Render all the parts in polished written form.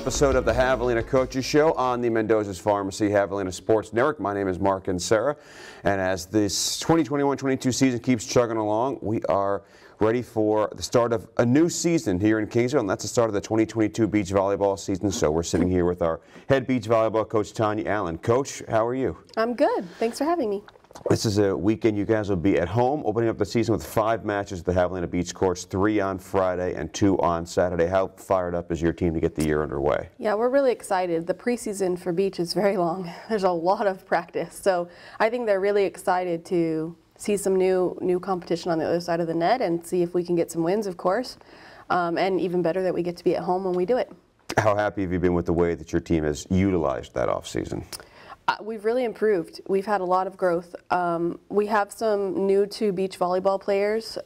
episode of the Javelina Coaches Show on the Mendoza's Pharmacy Javelina Sports Network. My name is Mark and Sarah, and as this 2021-22 season keeps chugging along, we are ready for the start of a new season here in Kingsville, and that's the start of the 2022 beach volleyball season. So we're sitting here with our head beach volleyball coach, Tanya Allen. Coach, how are you? I'm good. Thanks for having me. This is a weekend you guys will be at home, opening up the season with 5 matches at the Javelina Beach courts, 3 on Friday and 2 on Saturday. How fired up is your team to get the year underway? Yeah, we're really excited. The preseason for beach is very long. There's a lot of practice, so I think they're really excited to see some new competition on the other side of the net and see if we can get some wins, of course, and even better that we get to be at home when we do it. How happy have you been with the way that your team has utilized that offseason? We've really improved. We've had a lot of growth. We have some new to beach volleyball players,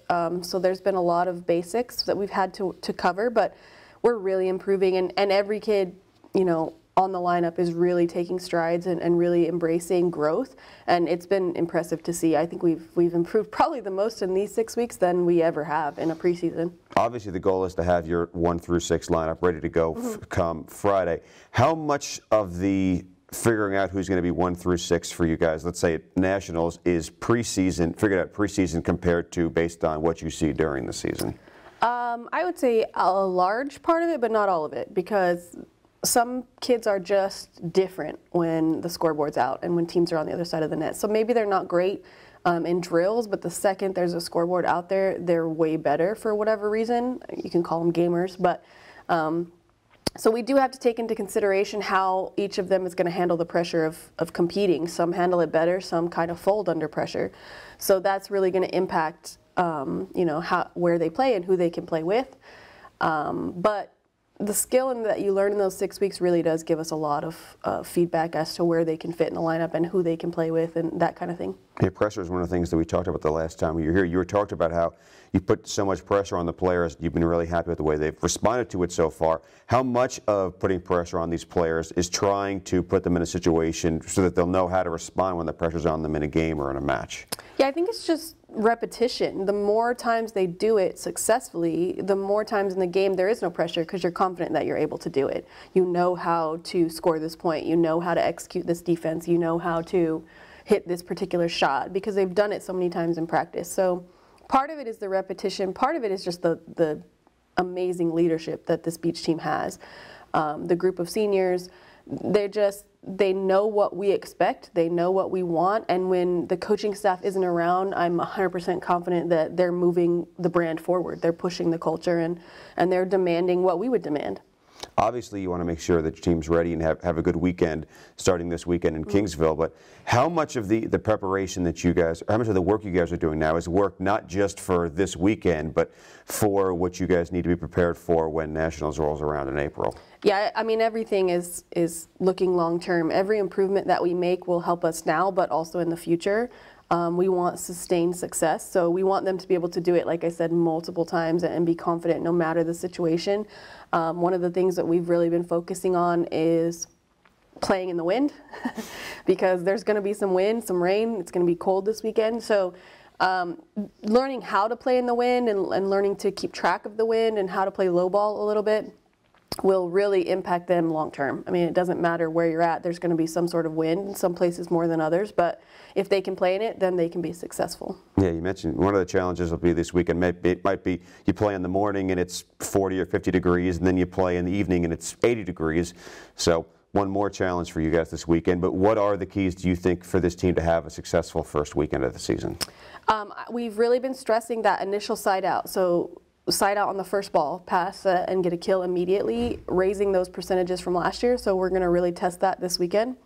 so there's been a lot of basics that we've had to cover, but we're really improving, and every kid, you know, on the lineup is really taking strides and really embracing growth, and it's been impressive to see. I think we've improved probably the most in these 6 weeks than we ever have in a preseason. Obviously the goal is to have your 1 through 6 lineup ready to go come Friday. How much of the figuring out who's going to be 1 through 6 for you guys, let's say at Nationals, is preseason, figured out preseason compared to based on what you see during the season? I would say a large part of it, but not all of it, because some kids are just different when the scoreboard's out and when teams are on the other side of the net. So maybe they're not great in drills, but the second there's a scoreboard out there, they're way better for whatever reason. You can call them gamers, but so we do have to take into consideration how each of them is going to handle the pressure of competing. Some handle it better, some kind of fold under pressure. So that's really going to impact, you know, where they play and who they can play with. But the skill that you learn in those 6 weeks really does give us a lot of feedback as to where they can fit in the lineup and who they can play with and that kind of thing. Yeah, pressure is one of the things that we talked about the last time you were here. You were talked about how you put so much pressure on the players. You've been really happy with the way they've responded to it so far. How much of putting pressure on these players is trying to put them in a situation so that they'll know how to respond when the pressure's on them in a game or in a match? Yeah, I think it's just repetition. The more times they do it successfully, the more times in the game there is no pressure because you're confident that you're able to do it. You know how to score this point. You know how to execute this defense. You know how to hit this particular shot because they've done it so many times in practice. So part of it is the repetition. Part of it is just the amazing leadership that this beach team has. The group of seniors, they know what we expect, they know what we want, and when the coaching staff isn't around, I'm 100% confident that they're moving the brand forward. They're pushing the culture and they're demanding what we would demand. Obviously, you want to make sure that your team's ready and have a good weekend starting this weekend in Kingsville, but how much of the preparation that you guys, how much of the work you guys are doing now is work not just for this weekend, but for what you guys need to be prepared for when Nationals rolls around in April? Yeah, I mean, everything is looking long term. Every improvement that we make will help us now, but also in the future. We want sustained success, so we want them to be able to do it, like I said, multiple times and be confident no matter the situation. One of the things that we've really been focusing on is playing in the wind because there's going to be some wind, some rain. It's going to be cold this weekend, so learning how to play in the wind and learning to keep track of the wind and how to play low ball a little bit will really impact them long term. I mean, it doesn't matter where you're at, there's going to be some sort of wind, in some places more than others, but if they can play in it, then they can be successful. Yeah, you mentioned one of the challenges will be this weekend. It might be you play in the morning and it's 40 or 50 degrees, and then you play in the evening and it's 80 degrees. So one more challenge for you guys this weekend, but what are the keys, do you think, for this team to have a successful first weekend of the season? We've really been stressing that initial side out. So side out on the first ball, pass and get a kill immediately, raising those percentages from last year. So we're going to really test that this weekend.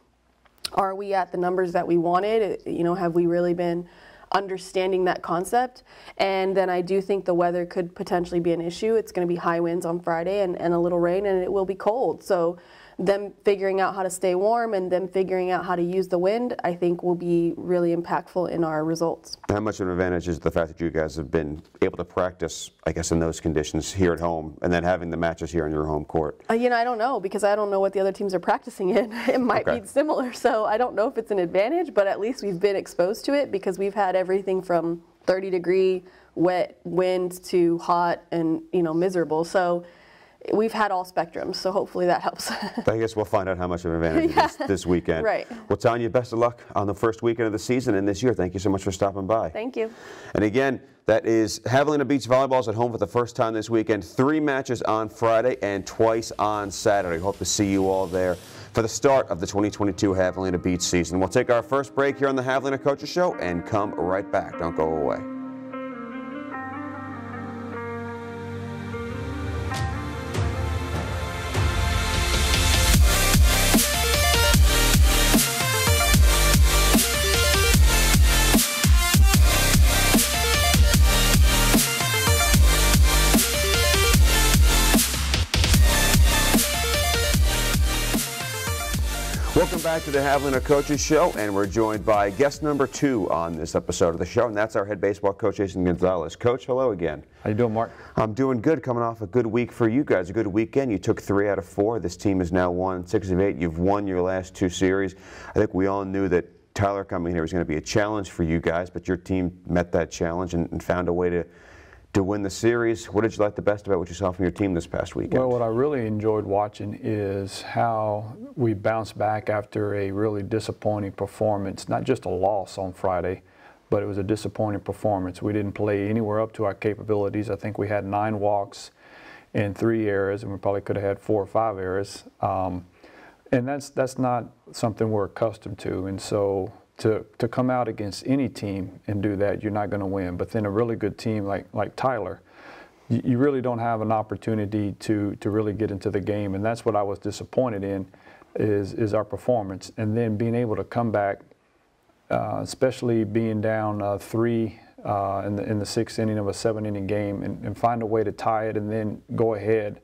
Are we at the numbers that we wanted? You know, have we really been understanding that concept? And then I do think the weather could potentially be an issue. It's going to be high winds on Friday and a little rain, and it will be cold. So them figuring out how to stay warm and them figuring out how to use the wind, I think will be really impactful in our results. How much of an advantage is the fact that you guys have been able to practice, I guess, in those conditions here at home and then having the matches here on your home court? You know, I don't know because I don't know what the other teams are practicing in. It might be similar, so I don't know if it's an advantage, but at least we've been exposed to it because we've had everything from 30-degree wet winds to hot and, you know, miserable. So we've had all spectrums, so hopefully that helps. I guess we'll find out how much of an advantage it is this weekend. Right. Well, Tanya, best of luck on the first weekend of the season and this year. Thank you so much for stopping by. Thank you. And again, that is Javelina Beach Volleyball at home for the first time this weekend. 3 matches on Friday and twice on Saturday. Hope to see you all there for the start of the 2022 Javelina Beach season. We'll take our first break here on the Javelina Coaches Show and come right back. Don't go away. Welcome back to the Javelina Coaches Show, and we're joined by guest number 2 on this episode of the show, and that's our head baseball coach, Jason Gonzales. Coach, hello again. How you doing, Mark? I'm doing good, coming off a good week for you guys, a good weekend. You took 3 out of 4. This team has now won 6 of 8. You've won your last 2 series. I think we all knew that Tyler coming here was going to be a challenge for you guys, but your team met that challenge and found a way to win the series. What did you like the best about what you saw from your team this past weekend? Well, what I really enjoyed watching is how we bounced back after a really disappointing performance, not just a loss on Friday, but it was a disappointing performance. We didn't play anywhere up to our capabilities. I think we had 9 walks and 3 errors, and we probably could have had 4 or 5 errors. And that's not something we're accustomed to. And so to come out against any team and do that, you're not going to win. But then a really good team like Tyler, you really don't have an opportunity to really get into the game. And that's what I was disappointed in, is our performance. And then being able to come back, especially being down 3 in the 6th inning of a 7-inning game, and find a way to tie it and then go ahead.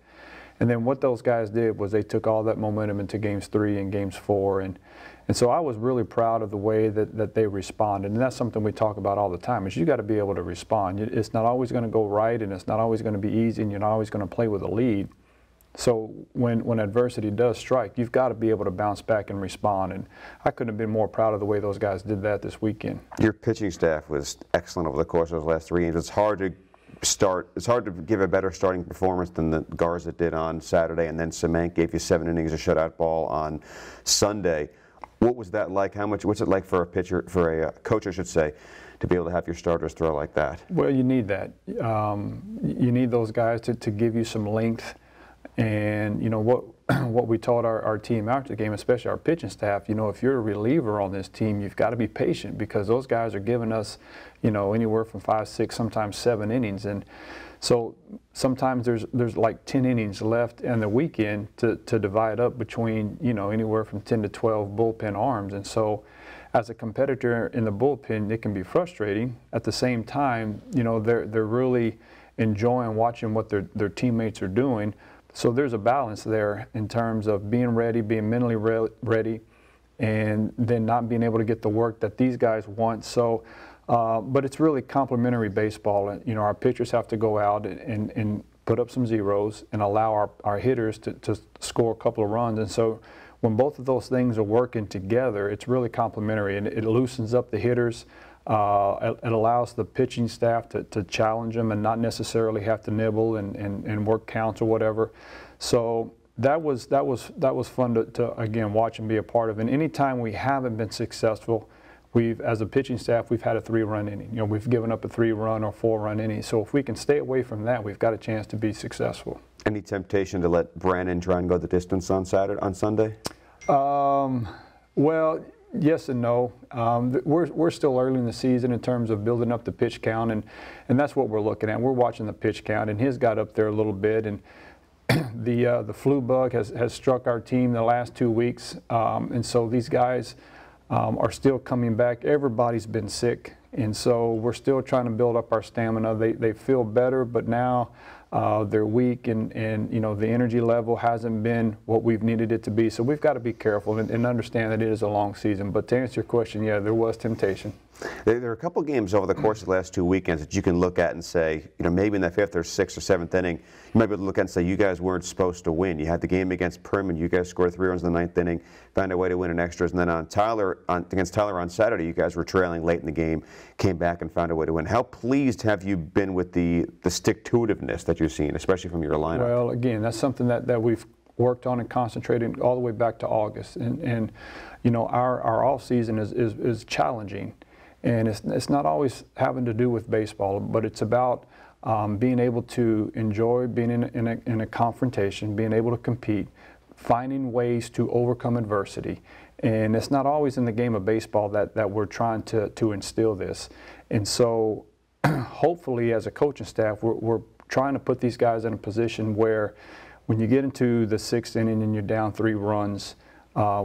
And then what those guys did was they took all that momentum into games 3 and games 4. And so I was really proud of the way that they responded. And that's something we talk about all the time, is you got to be able to respond. It's not always going to go right, and it's not always going to be easy, and you're not always going to play with a lead. So when adversity does strike, you've got to be able to bounce back and respond. And I couldn't have been more proud of the way those guys did that this weekend. Your pitching staff was excellent over the course of those last 3 games. It's hard to give a better starting performance than the Garza did on Saturday, and then Cement gave you 7 innings of shutout ball on Sunday. What was that like? What's it like for a coach, I should say, to be able to have your starters throw like that? Well, you need that. You need those guys to give you some length. And you know what we taught our team after the game, especially our pitching staff, if you're a reliever on this team, you've got to be patient, because those guys are giving us, anywhere from 5, 6, sometimes 7 innings. And so sometimes there's like 10 innings left in the weekend to divide up between, anywhere from 10 to 12 bullpen arms. And so as a competitor in the bullpen, it can be frustrating. At the same time, they're really enjoying watching what their teammates are doing. So there's a balance there in terms of being ready, being mentally ready, and then not being able to get the work that these guys want. So, but it's really complementary baseball. Our pitchers have to go out and put up some zeros and allow our hitters to score a couple of runs. And so when both of those things are working together, it's really complementary, and it loosens up the hitters. It allows the pitching staff to challenge them and not necessarily have to nibble and work counts or whatever. So that was fun to again watch and be a part of. And anytime we haven't been successful, as a pitching staff, we've had a 3-run inning. We've given up a 3-run or 4-run inning. So if we can stay away from that, we've got a chance to be successful. Any temptation to let Brandon try and go the distance on Sunday? Well, yes and no. We're still early in the season in terms of building up the pitch count, and that's what we're looking at. We're watching the pitch count, and his got up there a little bit, and the flu bug has struck our team the last 2 weeks, and so these guys are still coming back. Everybody's been sick, and so we're still trying to build up our stamina. They feel better, but now they're weak, and the energy level hasn't been what we've needed it to be. So we've got to be careful and understand that it is a long season. But to answer your question, yeah, there was temptation. There are a couple games over the course of the last 2 weekends that you can look at and say, maybe in that 5th or 6th or 7th inning, you might be able to look at and say, you guys weren't supposed to win. You had the game against Prim, and you guys scored 3 runs in the 9th inning, found a way to win in extras. And then against Tyler on Saturday, you guys were trailing late in the game, came back and found a way to win. How pleased have you been with the stick-to-itiveness that that you've seen, especially from your lineup? Well, again, that's something that we've worked on and concentrated all the way back to August. And you know, our off season is challenging, and it's not always having to do with baseball, but it's about being able to enjoy being in a confrontation, being able to compete, finding ways to overcome adversity. And it's not always in the game of baseball that we're trying to instill this. And so hopefully as a coaching staff, we're trying to put these guys in a position where when you get into the 6th inning and you're down 3 runs,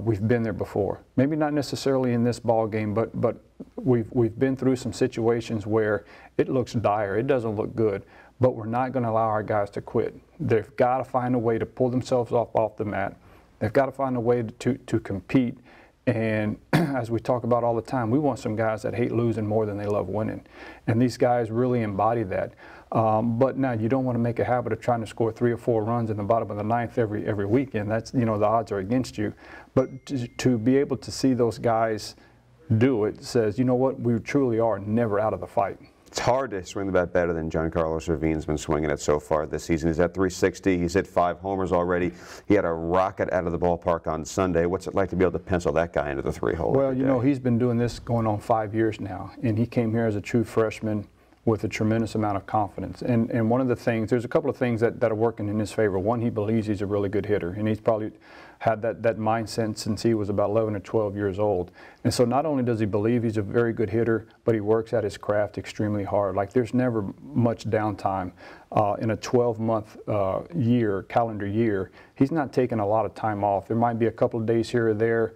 we've been there before. Maybe not necessarily in this ball game, but we've been through some situations where it looks dire, it doesn't look good, but we're not going to allow our guys to quit. They've got to find a way to pull themselves off the mat. They've got to find a way to compete. And as we talk about all the time, we want some guys that hate losing more than they love winning. And these guys really embody that. But now you don't want to make a habit of trying to score 3 or 4 runs in the bottom of the 9th every weekend. That's, you know, the odds are against you. But to be able to see those guys do it says, you know what, we truly are never out of the fight. It's hard to swing the bat better than Giancarlo Stervin's been swinging it so far this season. He's at 360. He's hit 5 homers already. He had a rocket out of the ballpark on Sunday. What's it like to be able to pencil that guy into the 3-hole? Well, you know, he's been doing this going on 5 years now, and he came here as a true freshman with a tremendous amount of confidence. And one of the things, there's a couple of things that are working in his favor. One, he believes he's a really good hitter, and he's probably had that mindset since he was about 11 or 12 years old. And so not only does he believe he's a very good hitter, but he works at his craft extremely hard. Like, there's never much downtime. In a 12-month calendar year, he's not taking a lot of time off. There might be a couple of days here or there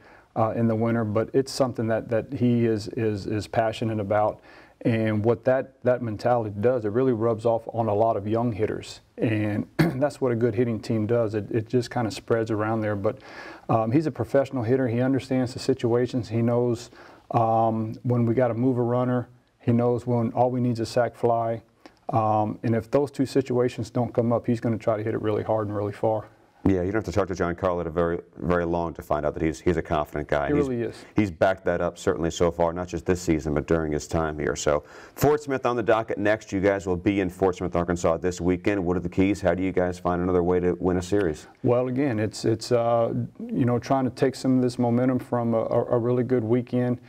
in the winter, but it's something that he is passionate about. And what that mentality does, it really rubs off on a lot of young hitters. And that's what a good hitting team does. It just kind of spreads around there. But he's a professional hitter. He understands the situations. He knows when we got to move a runner. He knows when all we need is a sac fly. And if those 2 situations don't come up, he's going to try to hit it really hard and really far. Yeah, you don't have to talk to Giancarlo very, very long to find out that he's a confident guy. He really is. He's backed that up certainly so far, not just this season, but during his time here. So Fort Smith on the docket next. You guys will be in Fort Smith, Arkansas this weekend. What are the keys? How do you guys find another way to win a series? Well, again, it's you know, trying to take some of this momentum from a really good weekend.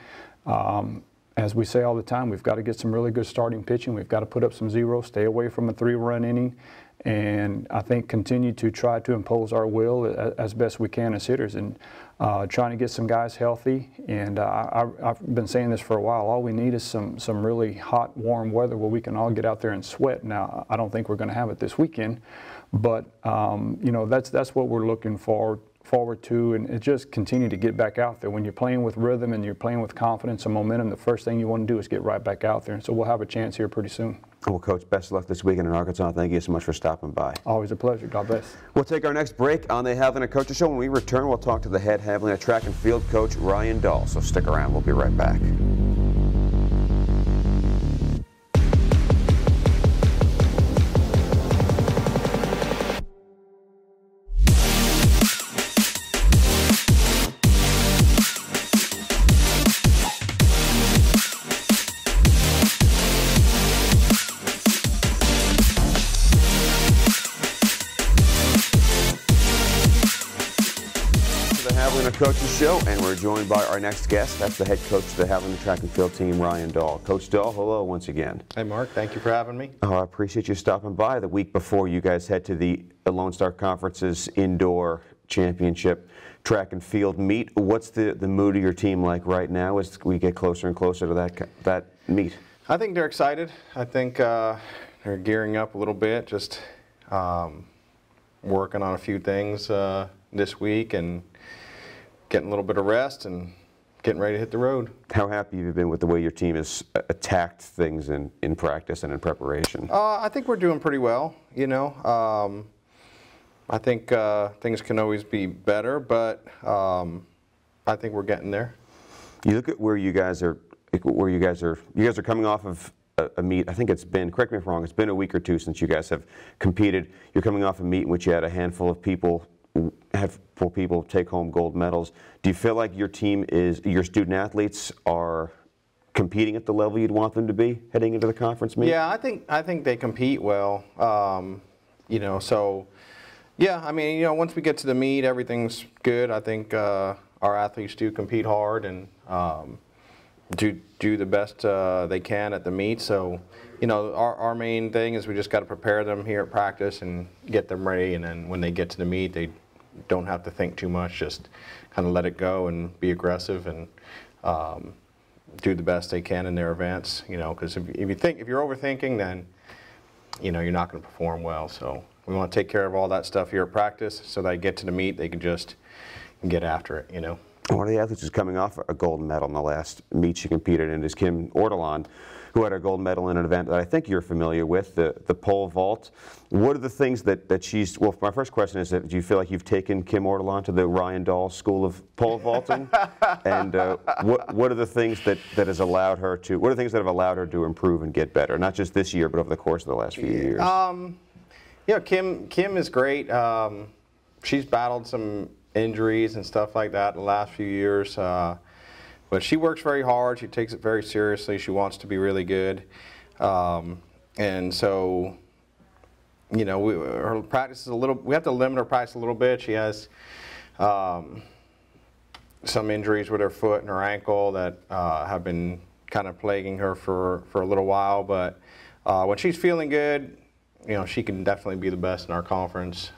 As we say all the time, we've got to get some really good starting pitching. We've got to put up some zeros, stay away from a 3-run inning, and I think continue to try to impose our will as best we can as hitters, and trying to get some guys healthy. And I've been saying this for a while. All we need is some really hot, warm weather where we can all get out there and sweat. Now, I don't think we're going to have it this weekend, but you know, that's what we're looking forward to, and it just continue to get back out there. When you're playing with rhythm and you're playing with confidence and momentum, the first thing you want to do is get right back out there. And so we'll have a chance here pretty soon. Well, Coach, best of luck this weekend in Arkansas. Thank you so much for stopping by. Always a pleasure. God bless. We'll take our next break on the Javelina Coaches Show. When we return, we'll talk to the head Javelina track and field coach, Ryan Dall. So stick around. We'll be right back. Coaches Show, and we're joined by our next guest. That's the head coach of the Javelina track and field team, Ryan Dall. Coach Dall, hello once again. Hey Mark, thank you for having me. Oh, I appreciate you stopping by the week before you guys head to the Lone Star Conference's indoor championship track and field meet. What's the mood of your team like right now as we get closer and closer to that meet? I think they're excited. I think they're gearing up a little bit, just working on a few things this week and getting a little bit of rest and getting ready to hit the road. How happy have you been with the way your team has attacked things in practice and in preparation? I think we're doing pretty well, you know. I think things can always be better, but I think we're getting there. You look at where you guys are coming off of a meet. I think it's been, correct me if I'm wrong, it's been a week or 2 since you guys have competed. You're coming off a meet in which you had a handful of people take home gold medals. Do you feel like your team your student athletes are competing at the level you'd want them to be heading into the conference meet? Yeah, I think they compete well. So yeah, I mean, once we get to the meet, everything's good. I think our athletes do compete hard and do the best they can at the meet. So, our main thing is we just got to prepare them here at practice and get them ready. And then when they get to the meet, they don't have to think too much. Just kind of let it go and be aggressive and do the best they can in their events. Because if you're overthinking, then you're not going to perform well. So we want to take care of all that stuff here at practice, so that they get to the meet, they can just get after it. One of the athletes who's coming off a gold medal in the last meet she competed in is Kim Ordolon, who had a gold medal in an event that I think you're familiar with, the pole vault. What are the things that she's, well, my first question is, do you feel like you've taken Kim Ordolon to the Ryan Dall School of Pole Vaulting? And what are the things that has allowed her to, what are the things that have allowed her to improve and get better, not just this year, but over the course of the last few years? Kim is great. She's battled some injuries and stuff like that in the last few years. But she works very hard. She takes it very seriously. She wants to be really good. And so, her practice is we have to limit her practice a little bit. She has some injuries with her foot and her ankle that have been kind of plaguing her for a little while. But when she's feeling good, she can definitely be the best in our conference.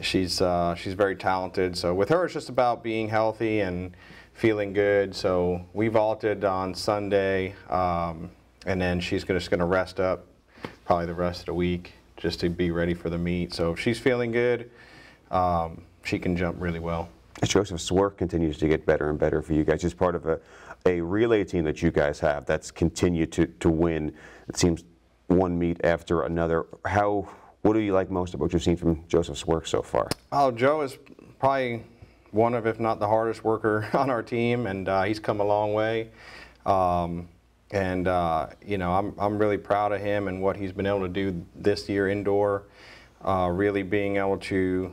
She's very talented. So with her, it's just about being healthy and feeling good. So we vaulted on Sunday, and then she's just going to rest up probably the rest of the week just to be ready for the meet. So if she's feeling good, she can jump really well. Joseph's work continues to get better and better for you guys. It's part of a relay team that you guys have that's continued to win. It seems one meet after another. What do you like most about what you've seen from Joseph's work so far? Oh, Joe is probably one of, if not the hardest worker on our team, and he's come a long way. I'm really proud of him and what he's been able to do this year indoor, really being able to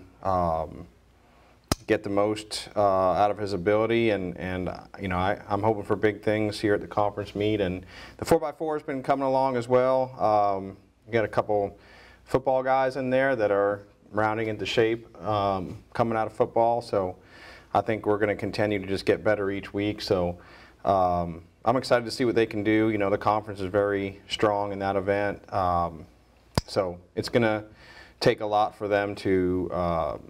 get the most out of his ability, and I'm hoping for big things here at the conference meet. And the 4x4 has been coming along as well. We got a couple football guys in there that are rounding into shape coming out of football, so I think we're going to continue to just get better each week. So I'm excited to see what they can do. The conference is very strong in that event, so it's going to take a lot for them to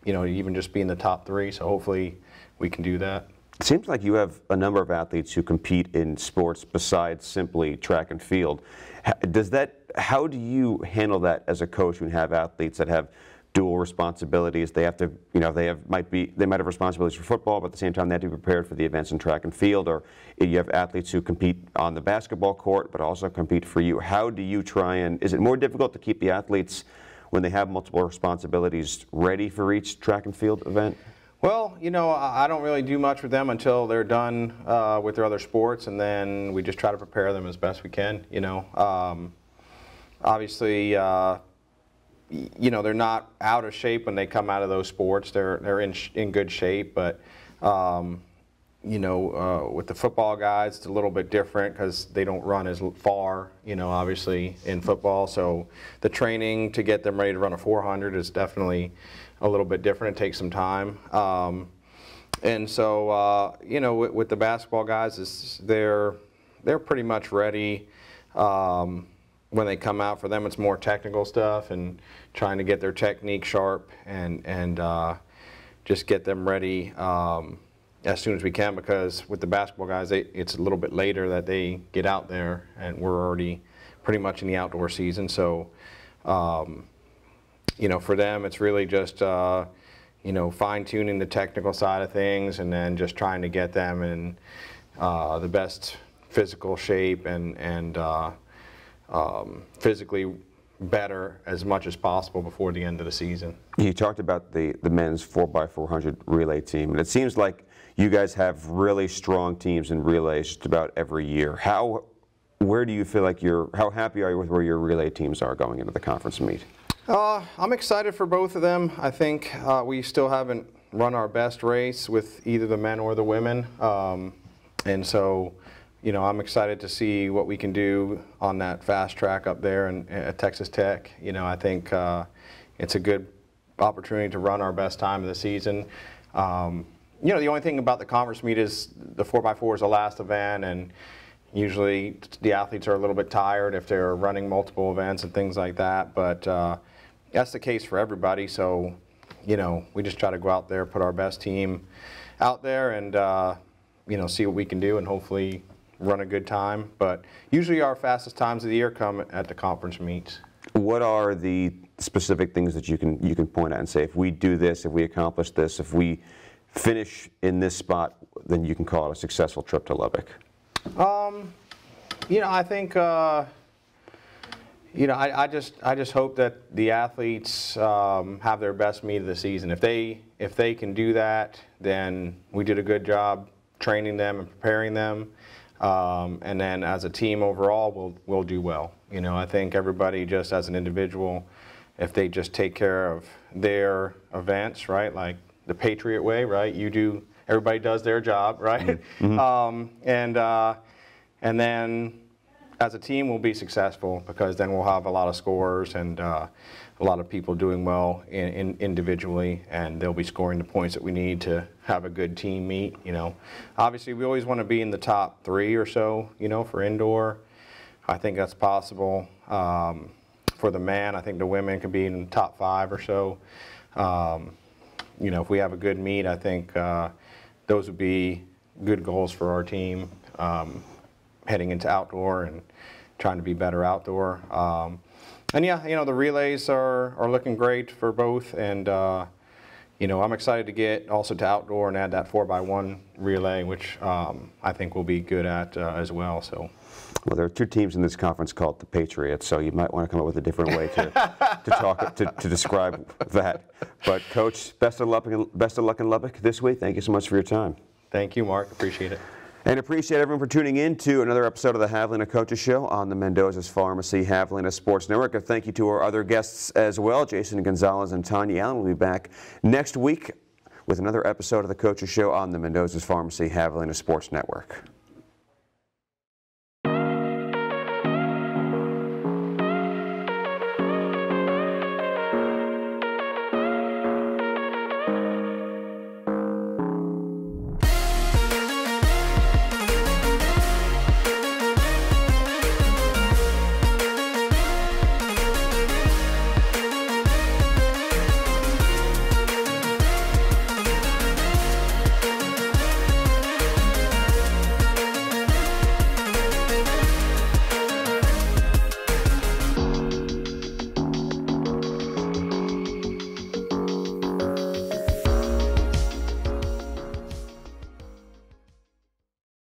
even just be in the top 3, so hopefully we can do that. It seems like you have a number of athletes who compete in sports besides simply track and field. How do you handle that as a coach when you have athletes that have dual responsibilities? They have to, they might have responsibilities for football, but at the same time they have to be prepared for the events in track and field. Or you have athletes who compete on the basketball court, but also compete for you. How do you try and, is it more difficult to keep the athletes when they have multiple responsibilities ready for each track and field event? Well, I don't really do much with them until they're done with their other sports, and then we just try to prepare them as best we can. Obviously, they're not out of shape when they come out of those sports. They're in good shape, but with the football guys, it's a little bit different because they don't run as far, obviously in football. So the training to get them ready to run a 400 is definitely a little bit different. It takes some time. And so, with the basketball guys, they're pretty much ready. When they come out, for them it's more technical stuff and trying to get their technique sharp and just get them ready as soon as we can, because with the basketball guys, it's a little bit later that they get out there, and we're already pretty much in the outdoor season. So, for them, it's really just fine-tuning the technical side of things, and then just trying to get them in the best physical shape and physically better as much as possible before the end of the season. You talked about the men's 4x400 relay team, and it seems like you guys have really strong teams in relays just about every year. Where do you feel like how happy are you with where your relay teams are going into the conference meet? I'm excited for both of them. I think we still haven't run our best race with either the men or the women, and so I'm excited to see what we can do on that fast track up there at Texas Tech. I think it's a good opportunity to run our best time of the season. The only thing about the conference meet is the 4x4 is the last event, and usually the athletes are a little bit tired if they're running multiple events and things like that. But that's the case for everybody. So, we just try to go out there, put our best team out there, and see what we can do, and hopefully run a good time. But usually our fastest times of the year come at the conference meets. What are the specific things that you can point at and say, if we do this, if we accomplish this, if we finish in this spot, then you can call it a successful trip to Lubbock? I think I just hope that the athletes have their best meet of the season. If they can do that, then we did a good job training them and preparing them. And then as a team overall, we'll do well. I think everybody just as an individual, if they just take care of their events, right, like the Patriot way, right, everybody does their job, right? Mm-hmm. And then as a team we'll be successful, because then we'll have a lot of scorers and a lot of people doing well individually, and they'll be scoring the points that we need to have a good team meet. Obviously we always want to be in the top 3 or so, for indoor. I think that's possible. For the man, I think the women could be in the top 5 or so. If we have a good meet, I think those would be good goals for our team, heading into outdoor and trying to be better outdoor. And yeah, the relays are looking great for both, and I'm excited to get also to outdoor and add that 4x1 relay, which I think we'll be good at as well. So. Well, there are 2 teams in this conference called the Patriots, so you might want to come up with a different way to describe that. But Coach, best of luck in Lubbock this week. Thank you so much for your time. Thank you, Mark. Appreciate it. And appreciate everyone for tuning in to another episode of the Javelina Coaches Show on the Mendoza's Pharmacy Javelina Sports Network. A thank you to our other guests as well, Jason Gonzales and Tanya Allen. We'll be back next week with another episode of the Coaches Show on the Mendoza's Pharmacy Javelina Sports Network.